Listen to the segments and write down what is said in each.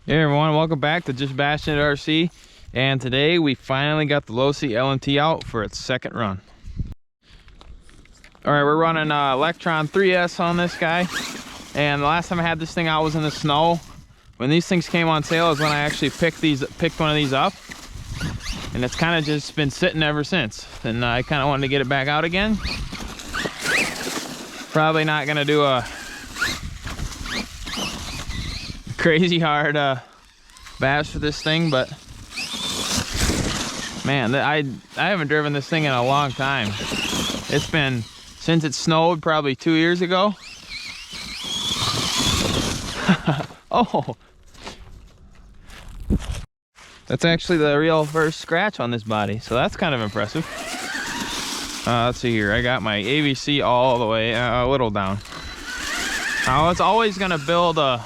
Hey everyone, welcome back to Just Bashing It RC. And today we finally got the LOSI LMT out for its second run. Alright, we're running Electron 3S on this guy. And the last time I had this thing out was in the snow. When these things came on sale is when I actually picked one of these up. And it's kind of just been sitting ever since. And I kind of wanted to get it back out again. Probably not going to do a crazy hard bash for this thing, but man, I haven't driven this thing in a long time. It's been since it snowed probably 2 years ago. Oh, that's actually the real first scratch on this body, so that's kind of impressive. Let's see here, I got my ABC all the way a little down. Now it's always gonna build a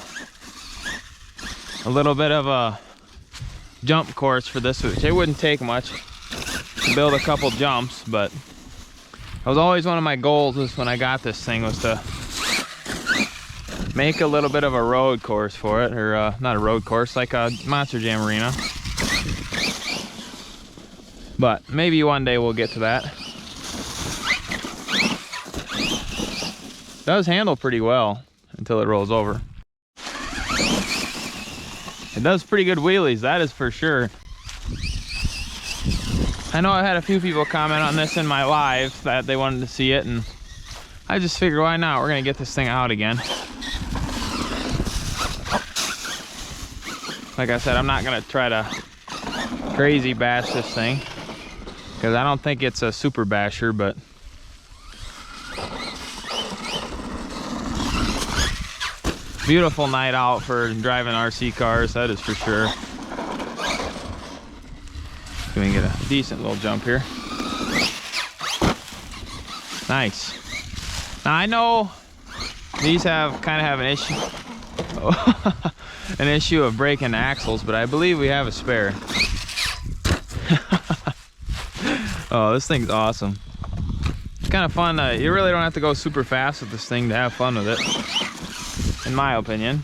little bit of a jump course for this, which it wouldn't take much to build a couple jumps, but that was always one of my goals was when I got this thing was to make a little bit of a road course for it, or not a road course, like a Monster Jam arena. But maybe one day we'll get to that. It does handle pretty well until it rolls over. It does pretty good wheelies, that is for sure. I know I had a few people comment on this in my live that they wanted to see it, and I just figured why not? We're gonna get this thing out again. Like I said, I'm not gonna try to crazy bash this thing because I don't think it's a super basher, but beautiful night out for driving RC cars, that is for sure. We can get a decent little jump here. Nice. Now I know these kind of have an issue, an issue of breaking axles, but I believe we have a spare. Oh, this thing's awesome. It's kind of fun. You really don't have to go super fast with this thing to have fun with it, in my opinion.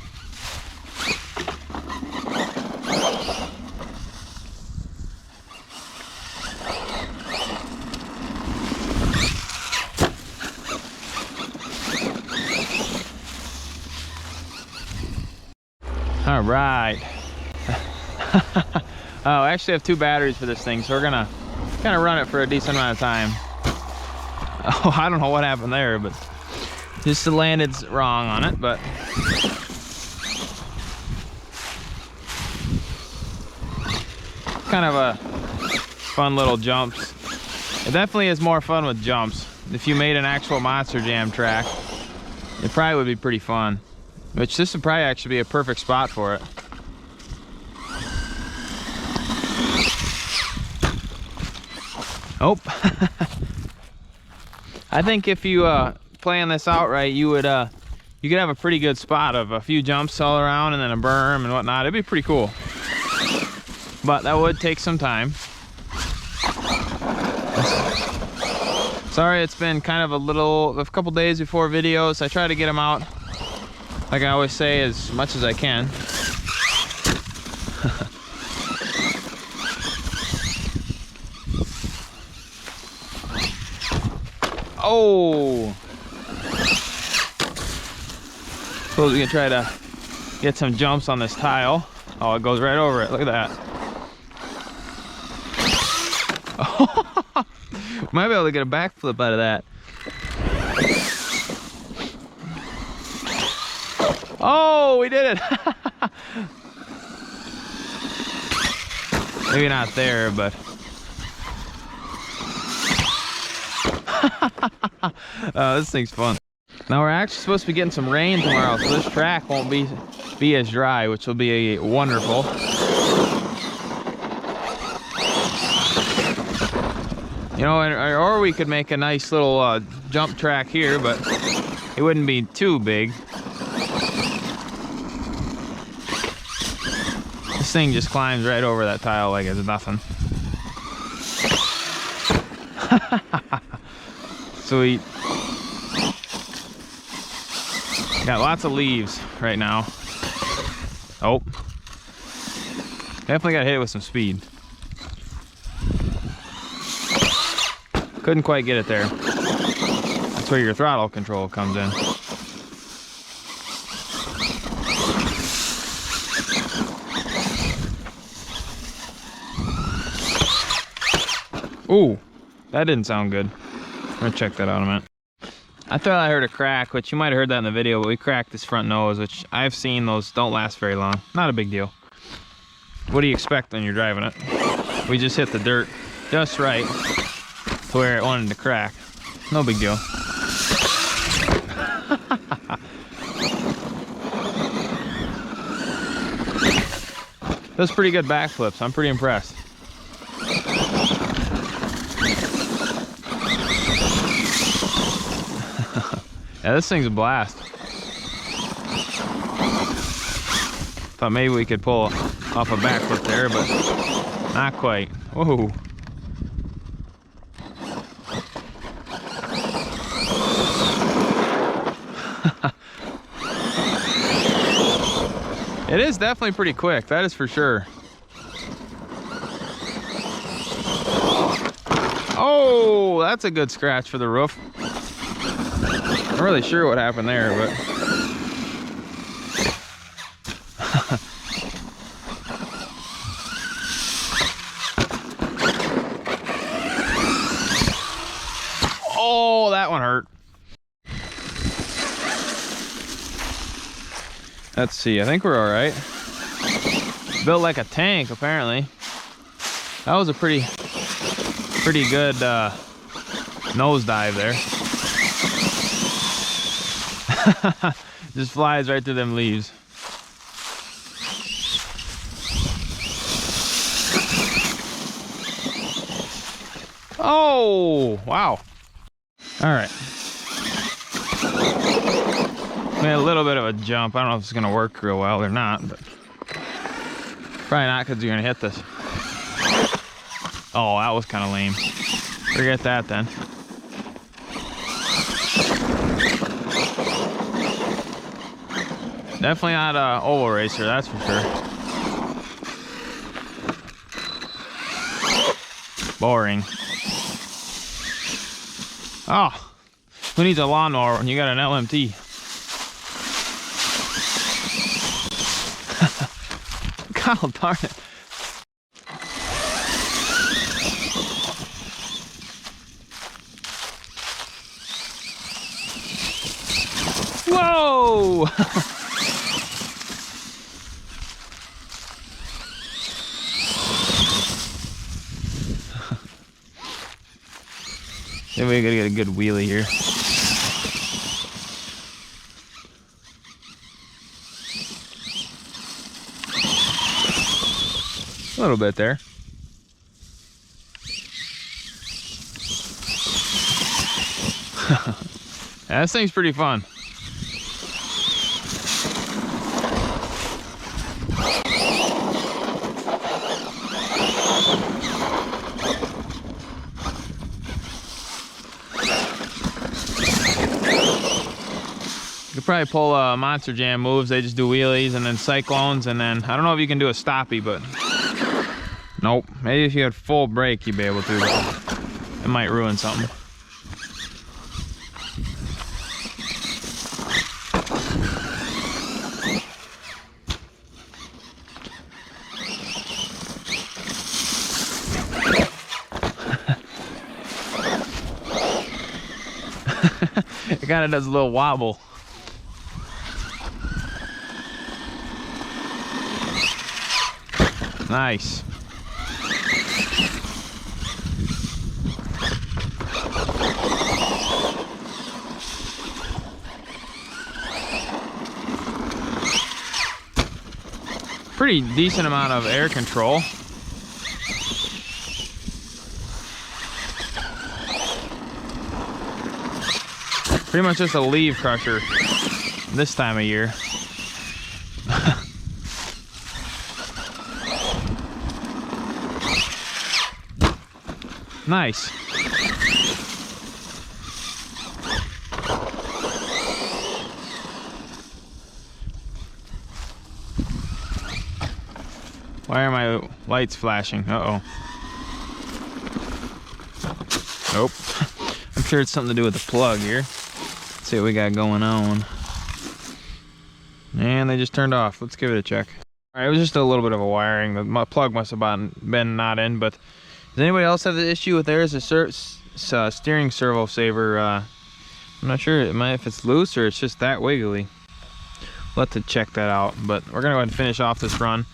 All right. Oh, I actually have 2 batteries for this thing, so we're gonna kind of run it for a decent amount of time. Oh, I don't know what happened there, but just landed wrong on it, but kind of a fun little jumps. It definitely is more fun with jumps. If you made an actual Monster Jam track, it probably would be pretty fun. Which this would probably actually be a perfect spot for it. Oh. I think if you plan this out right, you could have a pretty good spot of a few jumps all around and then a berm and whatnot. It'd be pretty cool. But that would take some time. Sorry, it's been kind of a couple days before videos. I try to get them out, like I always say, as much as I can. Oh! Suppose we can try to get some jumps on this tile. Oh, it goes right over it. Look at that. Oh, might be able to get a backflip out of that. Oh, we did it! Maybe not there, but this thing's fun. Now we're actually supposed to be getting some rain tomorrow, so this track won't be as dry, which will be wonderful. You know, or we could make a nice little jump track here, but it wouldn't be too big. This thing just climbs right over that tile like it's nothing. Sweet. Got lots of leaves right now. Oh, Definitely got hit it with some speed. Couldn't quite get it there. That's where your throttle control comes in. Ooh, that didn't sound good. I'm gonna check that out in a minute. I thought I heard a crack, which you might have heard that in the video, but we cracked this front nose, which I've seen those don't last very long. Not a big deal. What do you expect when you're driving it? We just hit the dirt just right to where it wanted to crack. No big deal. Those pretty good backflips. I'm pretty impressed. Yeah, this thing's a blast. Thought maybe we could pull off a backflip there, but not quite. Whoa. It is definitely pretty quick, that is for sure. Oh, that's a good scratch for the roof. I'm really sure what happened there, but oh, that one hurt. Let's see, I think we're all right. Built like a tank, apparently. That was a pretty good nosedive there. Just flies right through them leaves. Oh, wow. All right. Made a little bit of a jump. I don't know if it's gonna work real well or not, but probably not because you're gonna hit this. Oh, that was kind of lame. Forget that then. Definitely not an oval racer, that's for sure. Boring. Oh, who needs a lawnmower when you got an LMT? God darn it. Whoa! Maybe we gotta get a good wheelie here. A little bit there. Yeah, this thing's pretty fun. You could probably pull Monster Jam moves. They just do wheelies and then cyclones, and then I don't know if you can do a stoppie, but nope. Maybe if you had full brake, you'd be able to. But it might ruin something. It kind of does a little wobble. Nice. Pretty decent amount of air control. Pretty much just a leaf crusher this time of year. Nice. Why are my lights flashing? Uh-oh. Nope. I'm sure it's something to do with the plug here. Let's see what we got going on. And they just turned off. Let's give it a check. All right, it was just a little bit of a wiring. The plug must have been not in, but does anybody else have the issue with theirs? A steering servo saver. I'm not sure if it's loose or it's just that wiggly. We'll have to check that out, but we're gonna go ahead and finish off this run.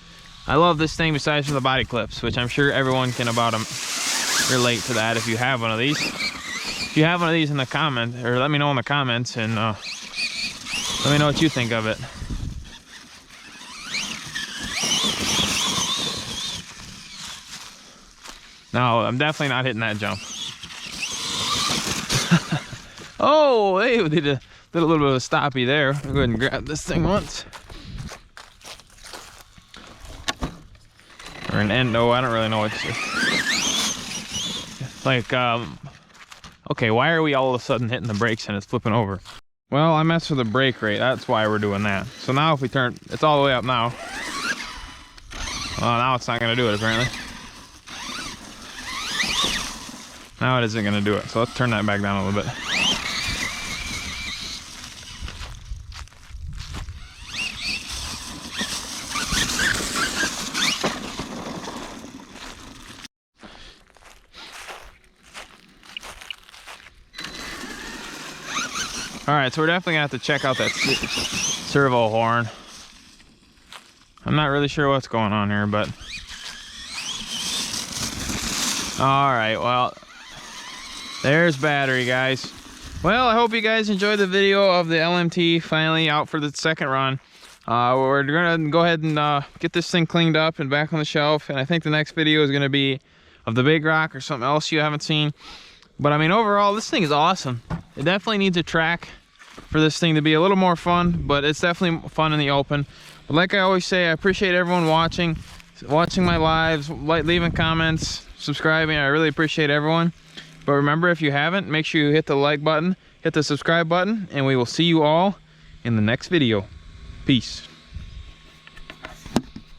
I love this thing besides for the body clips, which I'm sure everyone can relate to that if you have one of these. If you have one of these in the comment, or let me know in the comments, and let me know what you think of it. No, I'm definitely not hitting that jump. Oh, hey, we did a little bit of a stoppie there. I'll go ahead and grab this thing once. Or an endo, I don't really know what to say. Like, okay, why are we all of a sudden hitting the brakes and it's flipping over? Well, I messed with the brake rate, that's why we're doing that. So now if we turn, it's all the way up now. Well, now it's not gonna do it apparently. Now it isn't gonna do it, so let's turn that back down a little bit. All right, so we're definitely gonna have to check out that servo horn. I'm not really sure what's going on here, but all right, well, there's battery, guys. Well, I hope you guys enjoyed the video of the LMT finally out for the second run. We're gonna go ahead and get this thing cleaned up and back on the shelf, and I think the next video is gonna be of the big rock or something else you haven't seen. But I mean, overall, this thing is awesome. It definitely needs a track for this thing to be a little more fun, but it's definitely fun in the open. But like I always say, I appreciate everyone watching my lives, leaving comments, subscribing. I really appreciate everyone. But remember, if you haven't, make sure you hit the like button, hit the subscribe button, and we will see you all in the next video. Peace.